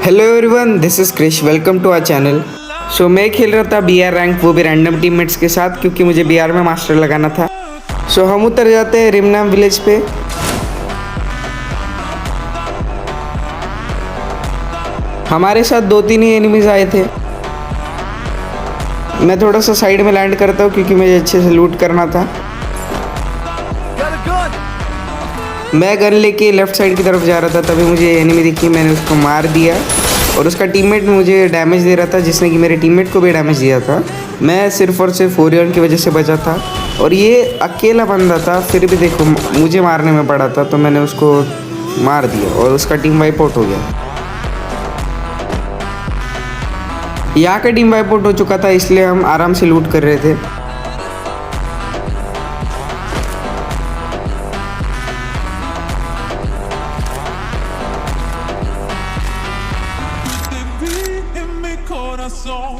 Hello everyone, this is Krish. Welcome to our channel. So मैं खेल रहा था BR रैंक, वो भी रैंडम टीममेट्स के साथ, क्योंकि मुझे BR में मास्टर लगाना था। सो हम उतर जाते हैं रिमनाम विलेज पे। हमारे साथ 2-3 ही एनिमीज आए थे। मैं थोड़ा सा साइड में लैंड करता हूँ क्योंकि मुझे अच्छे से लूट करना था। मैं गन लेके लेफ्ट साइड की तरफ जा रहा था, तभी मुझे एनिमी दिखी। मैंने उसको मार दिया और उसका टीममेट मुझे डैमेज दे रहा था, जिसने कि मेरे टीममेट को भी डैमेज दिया था। मैं सिर्फ और सिर्फ ओरियन की वजह से बचा था और ये अकेला बंदा था, फिर भी देखो मुझे मारने में पड़ा था, तो मैंने उसको मार दिया और उसका टीम वाइप आउट हो गया। यहाँ का टीम वाइप आउट हो चुका था, इसलिए हम आराम से लूट कर रहे थे।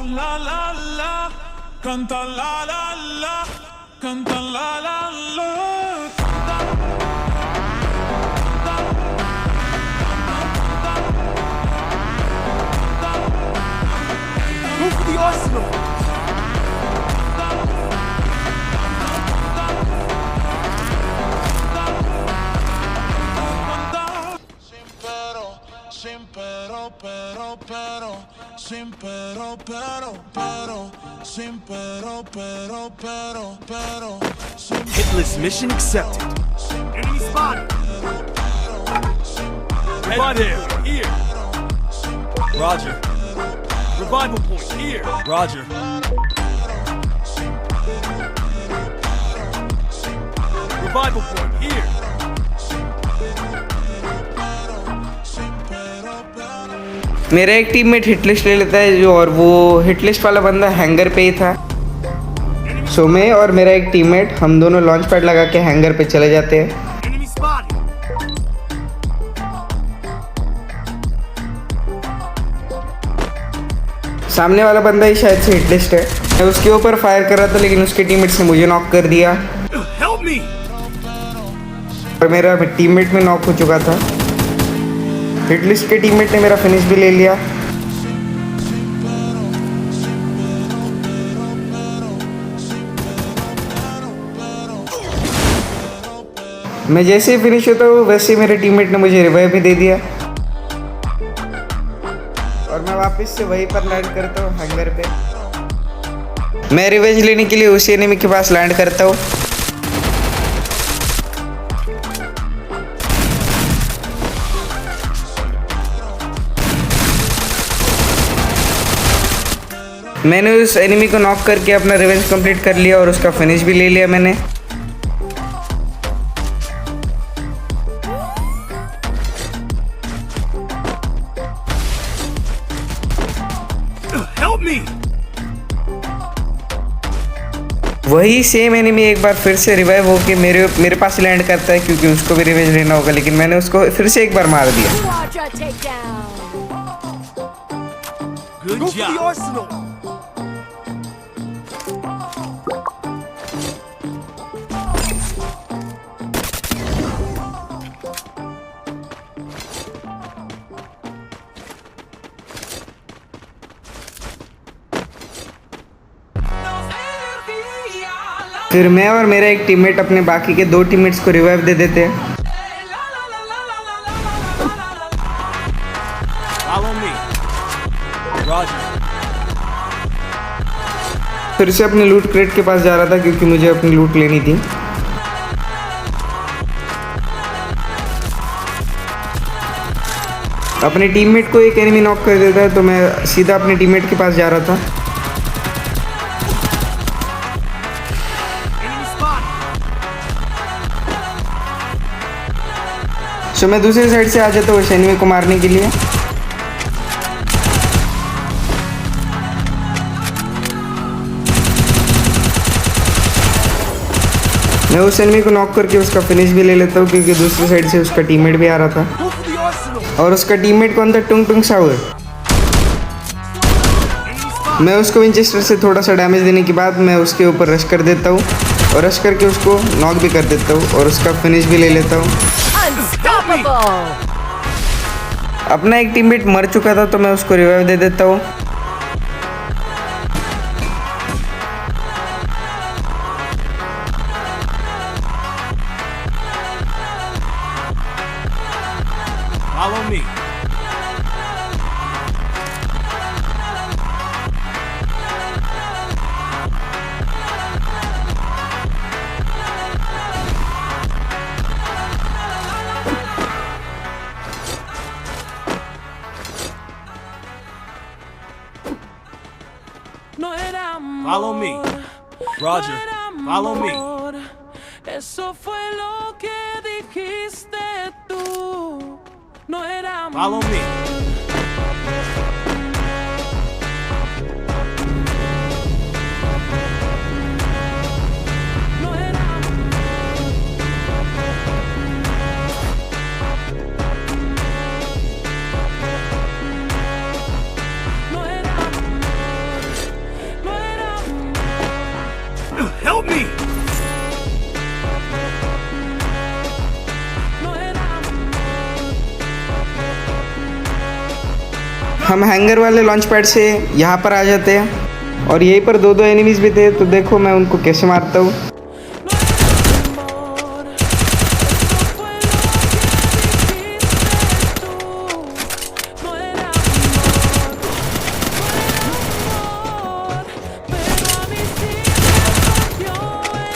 La la la, canta la la la, canta la la la. Go for the Arsenal. Sin pero, sin pero, sin pero. Hitless mission accepted. Enemy spotted. Revival here. Roger. Revival point here. Roger. Revival point here. मेरा एक teammate hit list ले लेता है जो, और वो hit list वाला बंदा हैंगर पे ही था। सो मैं और मेरा एक टीममेट, हम दोनों लॉन्च पैड लगा के हैंगर पे चले जाते हैं। सामने वाला बंदा ही शायद से हिटलिस्ट है। मैं उसके ऊपर फायर कर रहा था, लेकिन उसके टीममेट ने मुझे नॉक कर दिया और मेरा टीममेट में नॉक हो चुका था। हिटलिस्ट के टीममेट ने मेरा फिनिश भी ले लिया। मैं जैसे ही फिनिश होता हूँ, वैसे ही मेरे टीममेट ने मुझे रिवाइव भी दे दिया और मैं वापस से वहीं पर लैंड करता हूँ हैंगर पे। मैं रिवेंज लेने के लिए उसी एनिमी के पास लैंड करता हूँ। मैंने उस एनिमी को नॉक करके अपना रिवेंज कंप्लीट कर लिया और उसका फिनिश भी ले लिया मैंने। वही सेम एनिमी एक बार फिर से रिवाइव होके मेरे पास लैंड करता है, क्योंकि उसको भी रिवेंज लेना होगा, लेकिन मैंने उसको फिर से एक बार मार दिया। Good job. फिर मैं और मेरा एक टीममेट अपने बाकी के 2 टीममेट्स को रिवाइव दे देते हैं। फिर से अपने लूट क्रेट के पास जा रहा था, क्योंकि मुझे अपनी लूट लेनी थी। अपने टीममेट को एक एनिमी नॉक कर देता है, तो मैं सीधा अपने टीममेट के पास जा रहा था। सो मैं दूसरी साइड से आ जाता हूँ उस एनिमी को मारने के लिए। मैं उस एनिमी को नॉक करके उसका फिनिश भी ले लेता हूँ, क्योंकि दूसरी साइड से उसका टीममेट भी आ रहा था और उसका टीममेट को अंदर टुंग टुंग सा हुआ। मैं उसको विंचेस्टर से थोड़ा सा डैमेज देने के बाद मैं उसके ऊपर रश कर देता हूँ और रश करके उसको नॉक भी कर देता हूँ और उसका फिनिश भी ले लेता हूँ। अपना एक टीममेट मर चुका था तो मैं उसको रिवाइव दे देता हूँ। Follow me. No era amor, Follow me. Roger. no era Follow me. amor. Eso fue lo que dijiste tú. No era amor. Follow me. No era amor. No era amor. No era amor. Help me. No era amor. हम hanger वाले launch pad से यहाँ पर आ जाते हैं और यहीं पर दो एनिमीज भी थे, तो देखो मैं उनको कैसे मारता हूँ। No era amor. Eso fue lo que dijiste tú. No era amor. No era amor. Pero a mí sí me rompió en dos.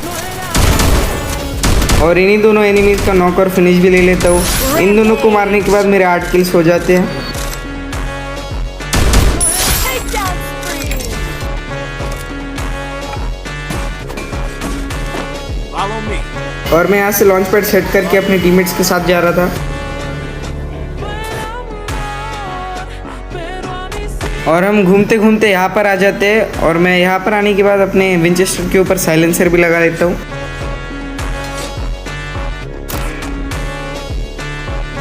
No era amor. और इन्हीं दोनों एनिमीज का नॉक और फिनिश भी ले लेता हूँ। इन दोनों को मारने के बाद मेरे 8 किल्स हो जाते हैं। Takedown spree. Follow me. और मैं यहाँ से लॉन्च पैड सेट करके अपने टीममेट्स के साथ जा रहा था No era amor. Pero a mí sí. और हम घूमते घूमते यहाँ पर आ जाते हैं और मैं यहाँ पर आने के बाद अपने विंचेस्टर के ऊपर साइलेंसर भी लगा लेता हूँ।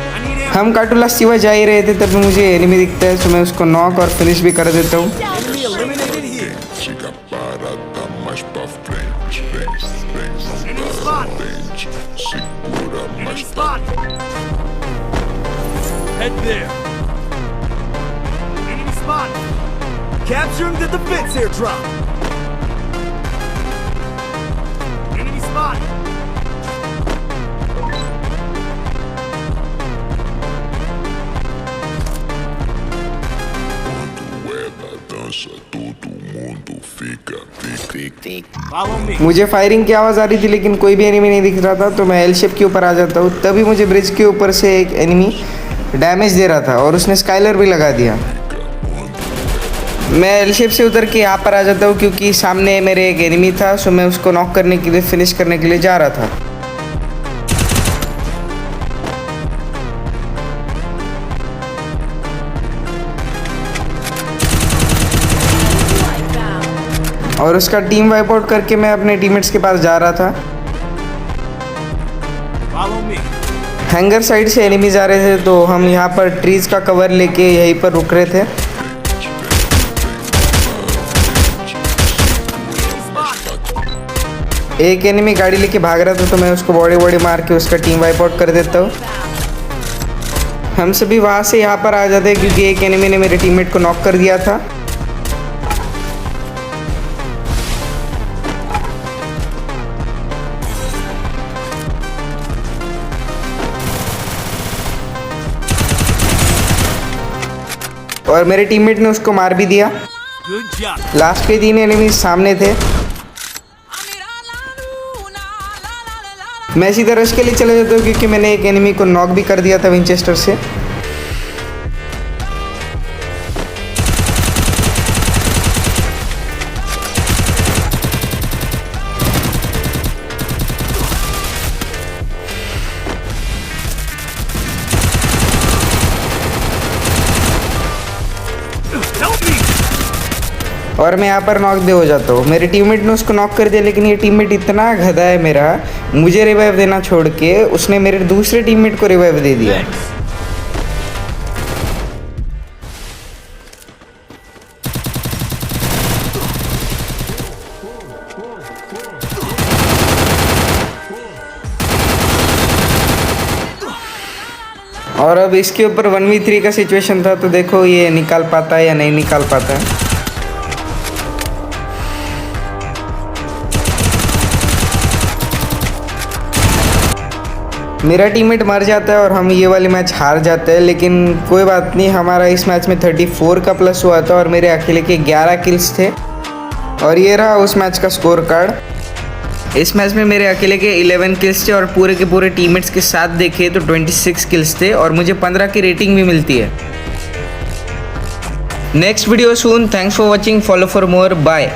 I need ammo. हम काटूला सिवा जा ही रहे थे तभी मुझे एनिमी दिखता है, तो मैं उसको नॉक और फिनिश भी कर देता हूँ। Enemy eliminated here. Chega parada mais pra frente, vem, vem, não Enemy dá spot. lente, segura Enemy mais pra spot. Head there. Enemy spot. Capturing the defense airdrop. Enemy spot. quando ela dança, todo mundo fica, fica. Follow me. मुझे firing की आवाज़ आ रही थी लेकिन कोई भी enemy नहीं दिख रहा था, तो मैं एल शेप के ऊपर आ जाता हूँ। तभी मुझे ब्रिज के ऊपर से एक एनिमी डैमेज दे रहा था और उसने स्काइलर भी लगा दिया। मैं एल शेप से उतर के यहाँ पर आ जाता हूँ क्योंकि सामने मेरे एक एनिमी था, सो मैं उसको नॉक करने के लिए फिनिश करने के लिए जा रहा था। और उसका टीम वाइप आउट करके मैं अपने टीममेट्स के पास जा रहा था। Follow me. हैंगर साइड से एनिमीज आ रहे थे, तो हम यहाँ पर ट्रीज का कवर लेके यहीं पर रुक रहे थे। एक एनिमी गाड़ी लेके भाग रहा था, तो मैं उसको बॉडी मार के उसका टीम वाइप आउट कर देता हूँ। हम सभी वहाँ से यहाँ पर आ जाते हैं क्योंकि एक एनिमी ने मेरे टीममेट को नॉक कर दिया था। और मेरे टीममेट ने उसको मार भी दिया। Good job. लास्ट के 3 एनिमी सामने थे। मैं सीधा रश के लिए चले जाता हूँ क्योंकि मैंने एक एनिमी को नॉक भी कर दिया था विंचेस्टर से। Help me. और मैं यहाँ पर नॉक दे हो जाता हूँ। मेरे टीममेट ने उसको नॉक कर दिया, लेकिन ये टीममेट इतना गधा है मेरा, मुझे रिवाइव देना छोड़ के उसने मेरे दूसरे टीममेट को रिवाइव दे दिया। Thanks. और अब इसके ऊपर 1v3 का सिचुएशन था, तो देखो ये निकाल पाता है या नहीं निकाल पाता है। मेरा टीममेट मर जाता है और हम ये वाली मैच हार जाते हैं, लेकिन कोई बात नहीं, हमारा इस मैच में 34 का प्लस हुआ था और मेरे अकेले के 11 किल्स थे। और ये रहा उस मैच का स्कोर कार्ड। इस मैच में मेरे अकेले के 11 किल्स थे और पूरे के पूरे टीममेट्स के साथ देखे तो 26 किल्स थे और मुझे 15 की रेटिंग भी मिलती है। Next video soon. Thanks for watching. Follow for more. Bye.